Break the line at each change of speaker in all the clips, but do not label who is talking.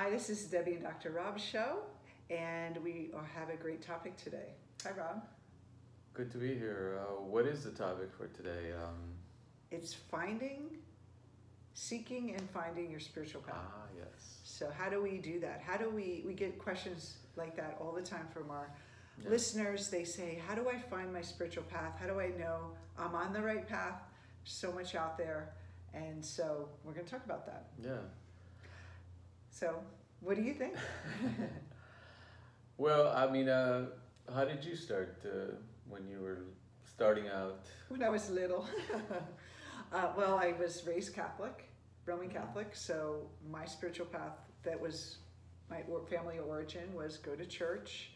Hi, this is Debi and Dr. Rob's show, and we have a great topic today. Hi, Rob.
Good to be here. What is the topic for today?
It's seeking and finding your spiritual path.
Yes.
So how do we do that? How do we get questions like that all the time from our listeners. They say, how do I find my spiritual path? How do I know I'm on the right path? So much out there. And so we're going to talk about that.
Yeah.
So what do you think?
Well, I mean, how did you start when you were starting out?
When I was little. Well, I was raised Catholic, Roman Catholic. So my spiritual path, that was my family origin, was go to church,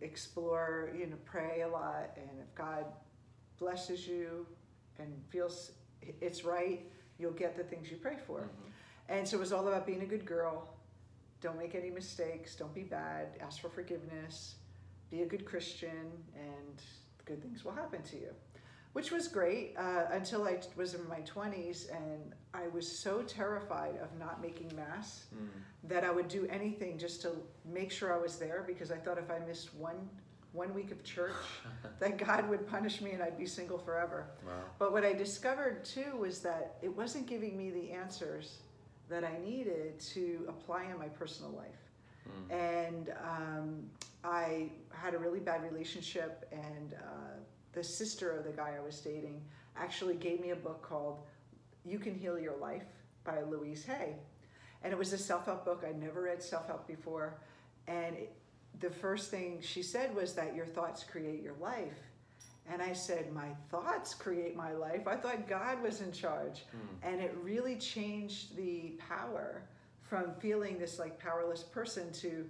explore, pray a lot. And if God blesses you and feels it's right, you'll get the things you pray for. And so it was all about being a good girl. Don't make any mistakes. Don't be bad. Ask for forgiveness. Be a good Christian, and good things will happen to you. Which was great until I was in my 20s, and I was so terrified of not making Mass that I would do anything just to make sure I was there, because I thought if I missed one week of church, that God would punish me and I'd be single forever.
Wow.
But what I discovered too was that it wasn't giving me the answers that I needed to apply in my personal life. And I had a really bad relationship, and the sister of the guy I was dating actually gave me a book called You Can Heal Your Life by Louise Hay. And it was a self-help book. I'd never read self-help before. And the first thing she said was that your thoughts create your life. And I said, my thoughts create my life? I thought God was in charge. And it really changed the power from feeling this like powerless person to,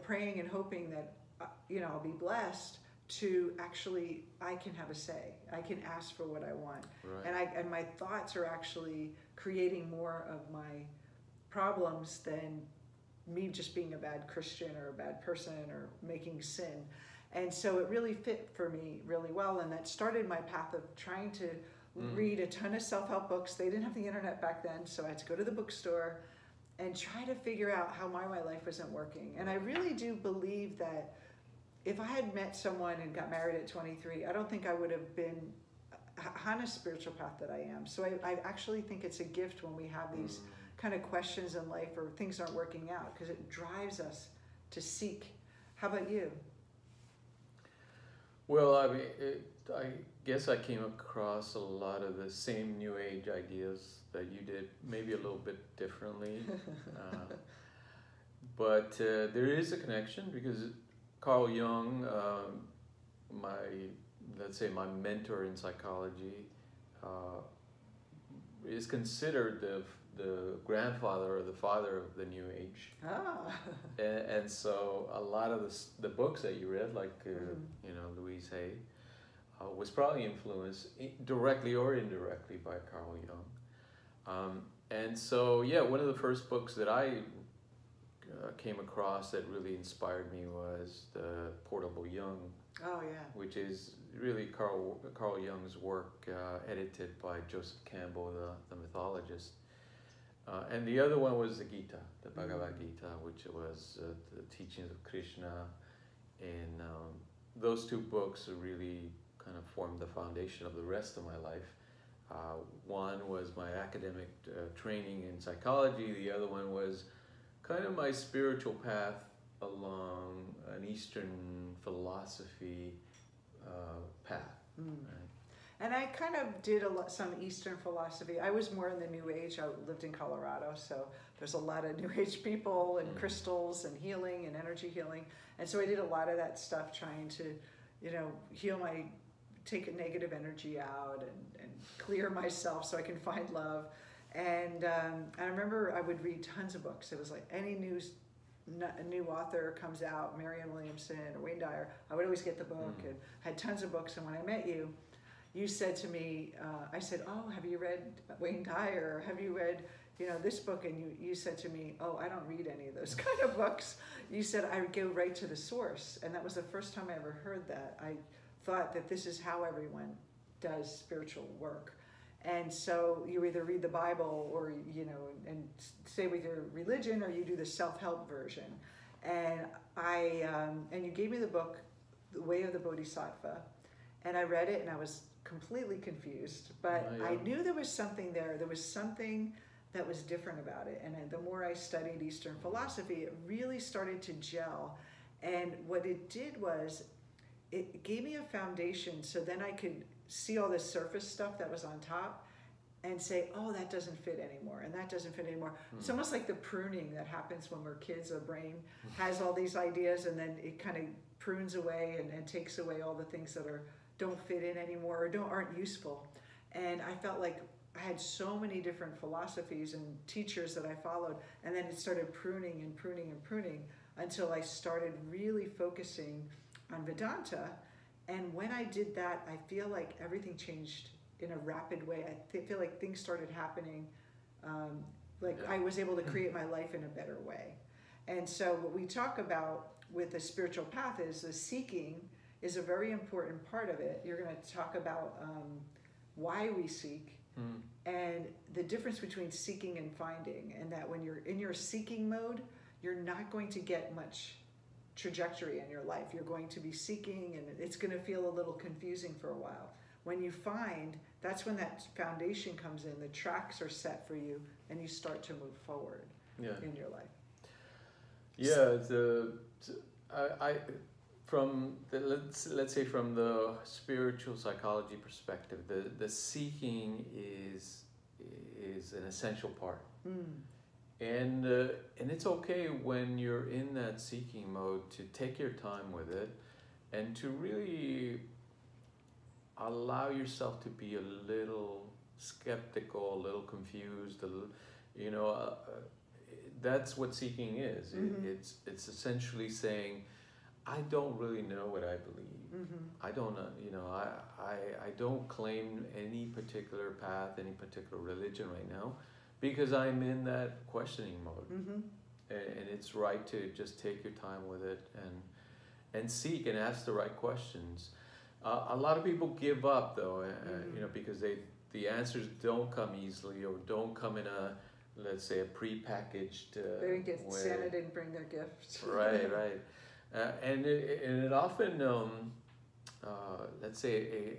praying and hoping that, I'll be blessed, to actually, I can have a say. I can ask for what I want.
Right.
And my thoughts are actually creating more of my problems than me just being a bad Christian or a bad person or making sin. And so it really fit for me really well. And that started my path of trying to read a ton of self-help books. They didn't have the internet back then, so I had to go to the bookstore and try to figure out how my life wasn't working. And I really do believe that if I had met someone and got married at 23, I don't think I would have been on a spiritual path that I am. So I actually think it's a gift when we have these kind of questions in life or things aren't working out, because it drives us to seek. How about you?
Well, I mean, I guess I came across a lot of the same New Age ideas that you did, maybe a little bit differently. But there is a connection, because Carl Jung, my mentor in psychology, is considered the grandfather or the father of the New Age. And so a lot of the books that you read, like Louise Hay, was probably influenced directly or indirectly by Carl Jung. And so one of the first books that I came across that really inspired me was the Portable Jung. Which is really Carl Jung's work, edited by Joseph Campbell, the mythologist. And the other one was the Gita, the Bhagavad Gita, which was the teachings of Krishna. And those two books really kind of formed the foundation of the rest of my life. One was my academic training in psychology. The other one was kind of my spiritual path along an Eastern philosophy path. Right?
And I kind of did some Eastern philosophy. I was more in the New Age. I lived in Colorado, so there's a lot of New Age people and crystals and healing and energy healing. And so I did a lot of that stuff, trying to, take a negative energy out and clear myself so I can find love. And I remember I would read tons of books. It was like any a new author comes out, Marianne Williamson or Wayne Dyer, I would always get the book and had tons of books. And when I met you, you said to me, I said, oh, have you read Wayne Dyer? Have you read, this book? And you said to me, oh, I don't read any of those kind of books. You said I would go right to the source. And that was the first time I ever heard that. I thought that this is how everyone does spiritual work. And so you either read the Bible or, you know, and stay with your religion, or you do the self-help version. And and you gave me the book, The Way of the Bodhisattva, and I read it and I was completely confused, but I knew there was something there. There was something that was different about it. And the more I studied Eastern philosophy, it really started to gel. And what it did was it gave me a foundation, so then I could see all this surface stuff that was on top and say, oh, that doesn't fit anymore, and that doesn't fit anymore. It's almost like the pruning that happens when we're kids. Our brain has all these ideas, and then it kind of prunes away and takes away all the things that don't fit in anymore or aren't useful. And I felt like I had so many different philosophies and teachers that I followed, and then it started pruning and pruning and pruning until I started really focusing on Vedanta. And when I did that, I feel like everything changed in a rapid way. I feel like things started happening, I was able to create my life in a better way. And so what we talk about with the spiritual path is the seeking is a very important part of it. You're going to talk about why we seek and the difference between seeking and finding, and that when you're in your seeking mode, you're not going to get much trajectory in your life. You're going to be seeking, and it's going to feel a little confusing for a while. When you find, that's when that foundation comes in, the tracks are set for you, and you start to move forward in your life.
Yeah, let's say from the spiritual psychology perspective, the seeking is an essential part. And it's okay when you're in that seeking mode to take your time with it and to really allow yourself to be a little skeptical, a little confused, that's what seeking is. It's essentially saying, I don't really know what I believe. I don't, I don't claim any particular path, any particular religion right now, because I'm in that questioning mode. And it's right to just take your time with it and seek and ask the right questions. A lot of people give up though, because the answers don't come easily or don't come in a, let's say, a pre-packaged
way. Santa didn't bring their gifts.
Right. And it often, let's say,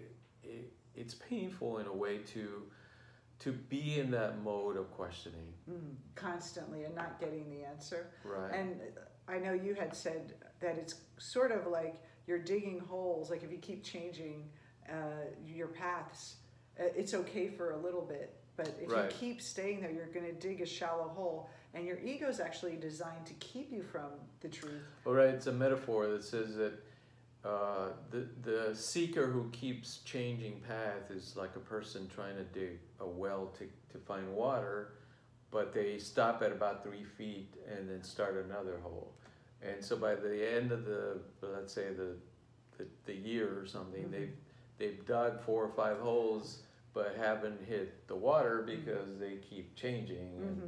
it's painful in a way to be in that mode of questioning.
Constantly and not getting the answer.
Right.
And I know you had said that it's sort of like you're digging holes, like if you keep changing your paths, it's okay for a little bit. But if you keep staying there, you're going to dig a shallow hole, and your ego is actually designed to keep you from the truth.
All right, it's a metaphor that says that the seeker who keeps changing path is like a person trying to dig a well to find water, but they stop at about 3 feet and then start another hole. And so by the end of let's say the year or something, they've dug 4 or 5 holes, but haven't hit the water because they keep changing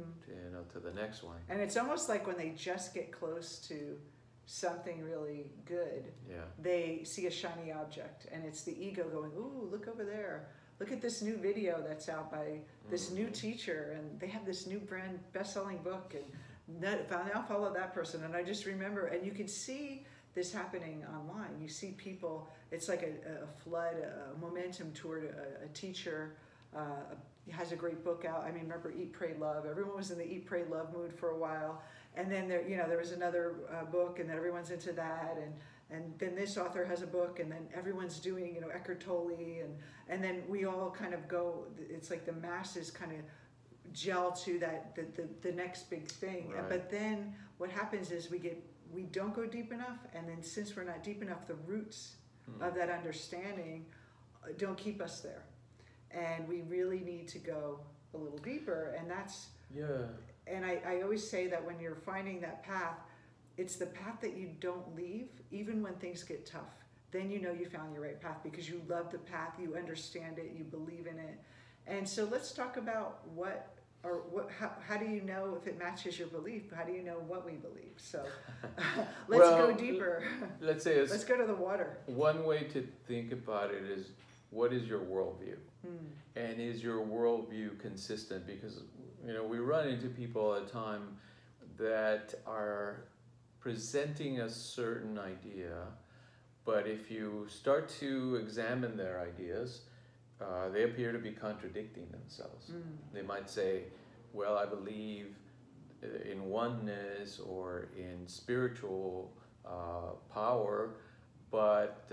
to the next one.
And it's almost like when they just get close to something really good, they see a shiny object, and it's the ego going, ooh, look over there. Look at this new video that's out by this new teacher, and they have this new brand best-selling book, and now follow that person. And I just remember, and you can see this happening online. You see people, it's like a flood, a momentum toward a teacher, has a great book out. I mean, remember Eat, Pray, Love. Everyone was in the Eat, Pray, Love mood for a while. And then there was another book, and then everyone's into that. And then this author has a book, and then everyone's doing, Eckhart Tolle. And then we all kind of go, it's like the masses kind of gel to that, the next big thing.
Right.
But then what happens is we don't go deep enough, and then since we're not deep enough, the roots of that understanding don't keep us there. And we really need to go a little deeper, and that's... And I always say that when you're finding that path, it's the path that you don't leave, even when things get tough. Then you know you found your right path because you love the path, you understand it, you believe in it. And so let's talk about how do you know if it matches your belief? How do you know what we believe? So let's go deeper.
Let's say
let's go to the water.
One way to think about it is, what is your worldview? And is your worldview consistent? Because, you know, we run into people all the time that are presenting a certain idea, but if you start to examine their ideas, they appear to be contradicting themselves. They might say, well, I believe in oneness or in spiritual power, but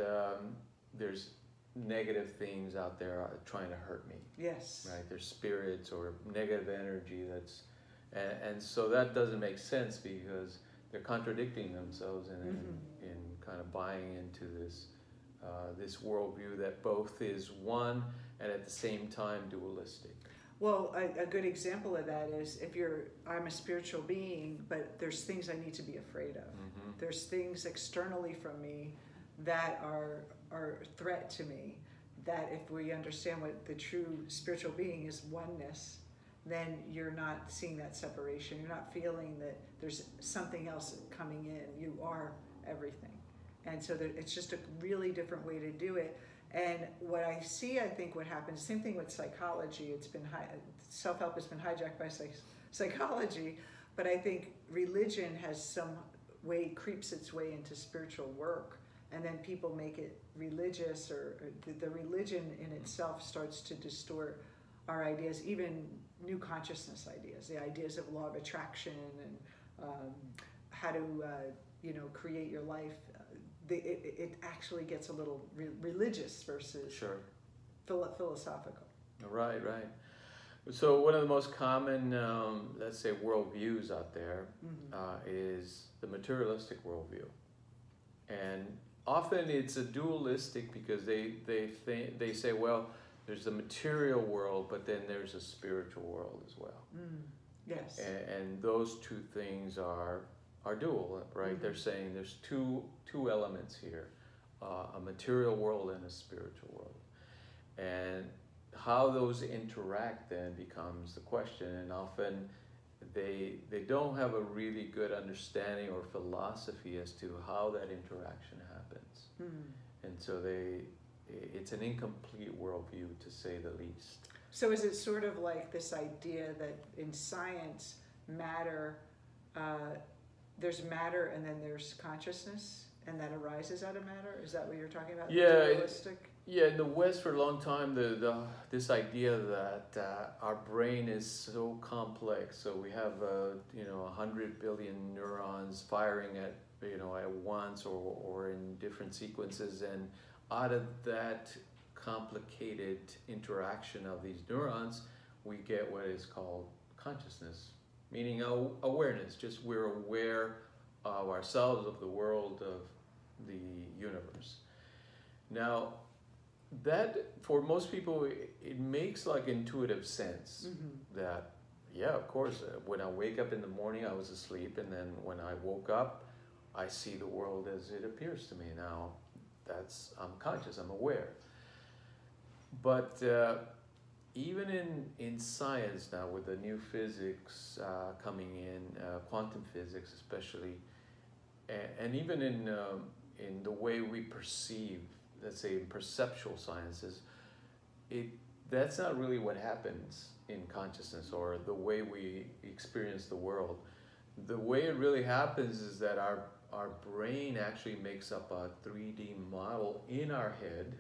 there's negative things out there trying to hurt me.
Yes.
Right? There's spirits or negative energy that's, and so that doesn't make sense because they're contradicting themselves in kind of buying into this worldview that both is one and at the same time dualistic.
Well, a good example of that is if I'm a spiritual being, but there's things I need to be afraid of. There's things externally from me that are a threat to me, that if we understand what the true spiritual being is, oneness, then you're not seeing that separation. You're not feeling that there's something else coming in. You are everything. And so it's just a really different way to do it. And what I see, I think what happens, same thing with psychology. It's been self-help has been hijacked by psychology, but I think religion has some way, creeps its way into spiritual work, and then people make it religious, or the religion in itself starts to distort our ideas, even new consciousness ideas, the ideas of law of attraction and how to create your life. It actually gets a little religious versus philosophical.
Right. So one of the most common, let's say, worldviews out there is the materialistic worldview, and often it's a dualistic because they say, well, there's the material world, but then there's a spiritual world as well.
Yes.
And those two things are dual, right? They're saying there's two elements here, a material world and a spiritual world. And how those interact then becomes the question, and often they don't have a really good understanding or philosophy as to how that interaction happens. And so it's an incomplete worldview, to say the least.
So is it sort of like this idea that in science, matter, there's matter and then there's consciousness, and that arises out of matter? Is that what you're talking about?
Yeah. Yeah, in the West for a long time, this idea that our brain is so complex, so we have 100 billion neurons firing at once or in different sequences, and out of that complicated interaction of these neurons, we get what is called consciousness, meaning awareness. Just we're aware of ourselves, of the world, of the universe. Now, that for most people it makes like intuitive sense that of course when I wake up in the morning I was asleep, and then when I woke up I see the world as it appears to me. Now I'm conscious, I'm aware. But even in science now, with the new physics coming in, quantum physics especially, and even in the way we perceive, let's say in perceptual sciences, that's not really what happens in consciousness or the way we experience the world. The way it really happens is that our brain actually makes up a 3D model in our head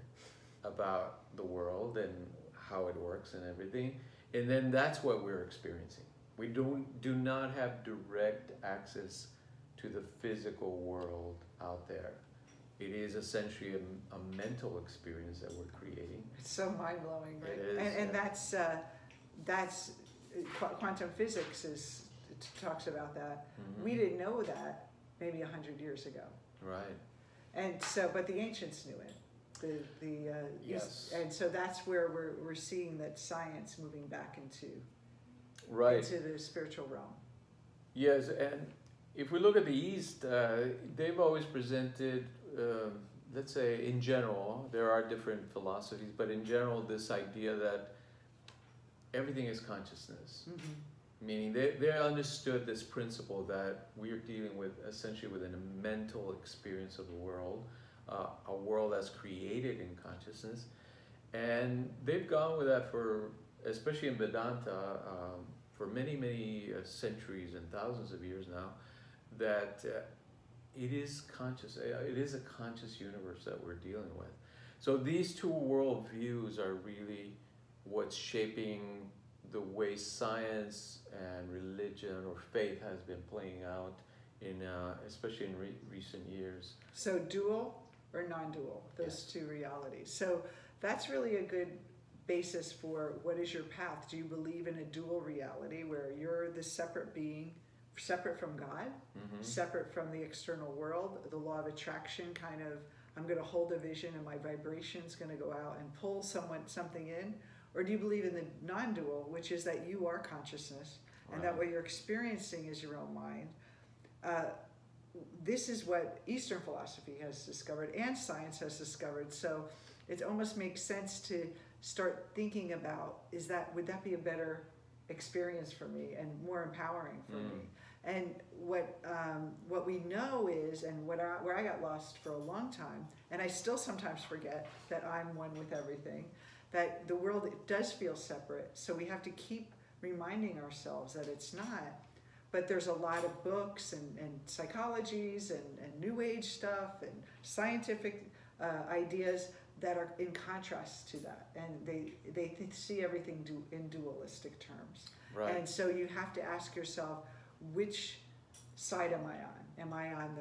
about the world and how it works and everything, and then that's what we're experiencing. We do not have direct access to the physical world out there. It is essentially a mental experience that we're creating.
It's so mind-blowing, right?
It is,
and that's quantum physics talks about that. We didn't know that maybe 100 years ago.
Right.
And so, but the ancients knew it.
Yes.
And so that's where we're seeing that science moving back into the spiritual realm.
Yes, and if we look at the East, they've always presented, let's say in general, there are different philosophies, but in general this idea that everything is consciousness. Meaning they understood this principle that we're dealing with essentially with a mental experience of the world, a world that's created in consciousness, And they've gone with that for, especially in Vedanta, for many, many centuries and thousands of years now, that it is conscious. It is a conscious universe that we're dealing with. So these two worldviews are really what's shaping the way science and religion or faith has been playing out in, especially in recent years.
So dual or non-dual, those two realities. So that's really a good basis for what is your path. Do you believe in a dual reality where you're the separate being, separate from God, separate from the external world, the law of attraction kind of, I'm going to hold a vision and my vibration's going to go out and pull something in? Or do you believe in the non-dual, which is that you are consciousness and that what you're experiencing is your own mind? This is what Eastern philosophy has discovered and science has discovered. So it almost makes sense to start thinking about, would that be a better experience for me and more empowering for me? And what we know is, and where I got lost for a long time, and I still sometimes forget that I'm one with everything, that the world does feel separate. So we have to keep reminding ourselves that it's not. But there's a lot of books and psychologies and new age stuff and scientific ideas that are in contrast to that. And they see everything in dualistic terms.
Right.
And so you have to ask yourself, which side am I on? Am I on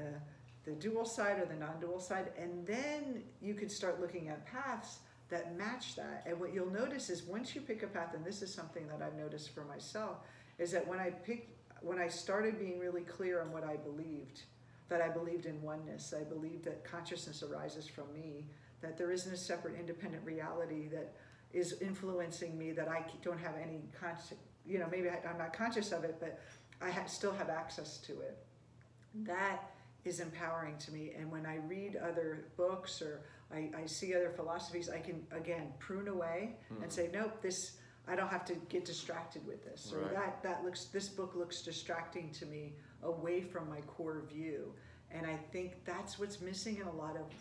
the dual side or the non-dual side? And then you could start looking at paths that match that. And what you'll notice is once you pick a path, and this is something that I've noticed for myself, is that when I started being really clear on what I believed, that I believed in oneness, I believed that consciousness arises from me, that there isn't a separate independent reality that is influencing me, that I don't have any maybe I'm not conscious of it, but I still have access to it. That is empowering to me. And when I read other books or I see other philosophies, I can, again, prune away and say, nope, I don't have to get distracted with this. Or this book looks distracting to me away from my core view. And I think that's what's missing in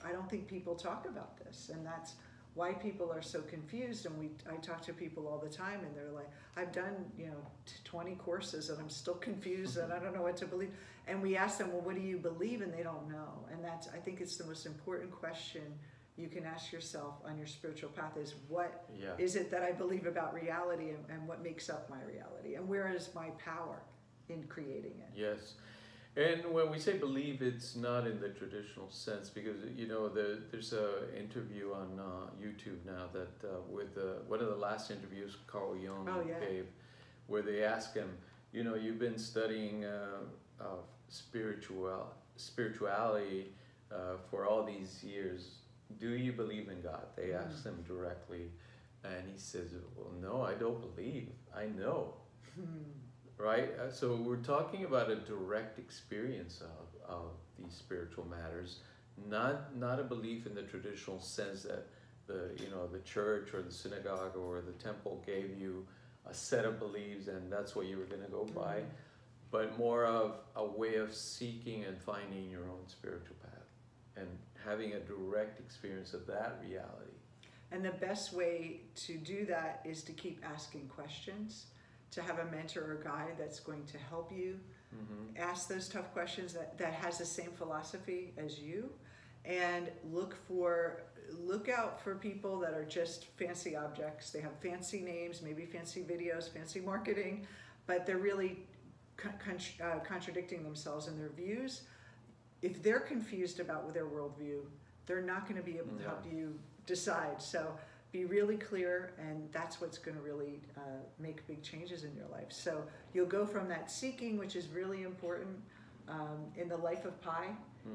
I don't think people talk about this. And that's why people are so confused. And I talk to people all the time and they're like, I've done 20 courses and I'm still confused and I don't know what to believe. And we ask them, well, what do you believe? And they don't know. And I think it's the most important question you can ask yourself on your spiritual path is, what is it that I believe about reality and what makes up my reality? And where is my power in creating it?
Yes. And when we say believe, it's not in the traditional sense, because there's an interview on YouTube now that with one of the last interviews Carl Jung gave, where they ask him, you've been studying spirituality for all these years. Do you believe in God? They asked him directly, and he says, well, no, I don't believe. I know. Right? So we're talking about a direct experience of these spiritual matters, not a belief in the traditional sense that the church or the synagogue or the temple gave you a set of beliefs and that's what you were going to go by, but more of a way of seeking and finding your own spiritual path and having a direct experience of that reality.
And the best way to do that is to keep asking questions, to have a mentor or guide that's going to help you ask those tough questions that has the same philosophy as you, and look out for people that are just fancy objects. They have fancy names, maybe fancy videos, fancy marketing, but they're really contradicting themselves in their views. If they're confused about their worldview, they're not going to be able to help you decide. So be really clear, and that's what's going to really make big changes in your life. So you'll go from that seeking, which is really important. In the life of Pi,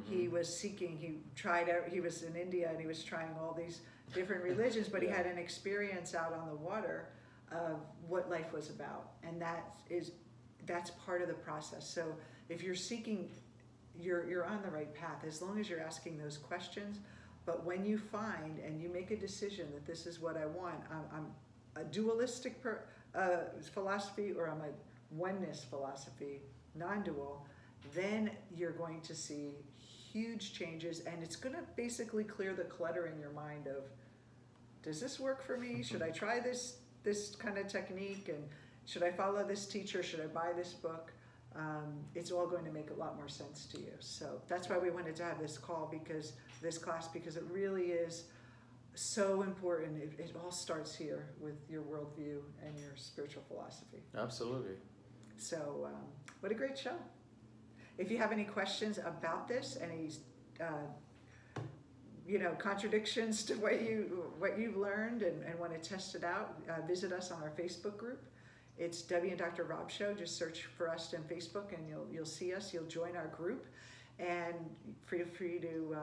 he was seeking, he was in India and he was trying all these different religions, but he had an experience out on the water of what life was about. And that's part of the process. So if you're seeking, you're on the right path, as long as you're asking those questions. But when you find and you make a decision that this is what I want, I'm a dualistic philosophy or I'm a oneness philosophy, non-dual, then you're going to see huge changes, and it's going to basically clear the clutter in your mind of does this work for me? Should I try this kind of technique? And should I follow this teacher? Should I buy this book? It's all going to make a lot more sense to you. So that's why we wanted to have this class, because it really is so important. It all starts here with your worldview and your spiritual philosophy.
Absolutely.
So what a great show. If you have any questions about this, any contradictions to what you've learned and want to test it out, visit us on our Facebook group. It's Debi and Dr. Rob Show. Just search for us on Facebook and you'll see us. You'll join our group, and feel free to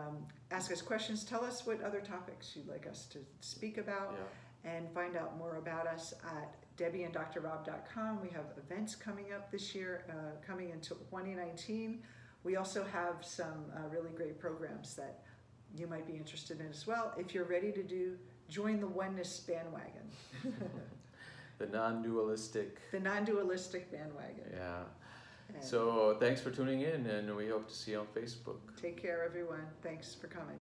ask us questions. Tell us what other topics you'd like us to speak about, and find out more about us at debianddrrob.com. We have events coming up this year, coming into 2019. We also have some really great programs that you might be interested in as well, if you're ready to join the oneness bandwagon.
The non-dualistic
bandwagon.
Yeah. So thanks for tuning in, and we hope to see you on Facebook.
Take care, everyone. Thanks for coming.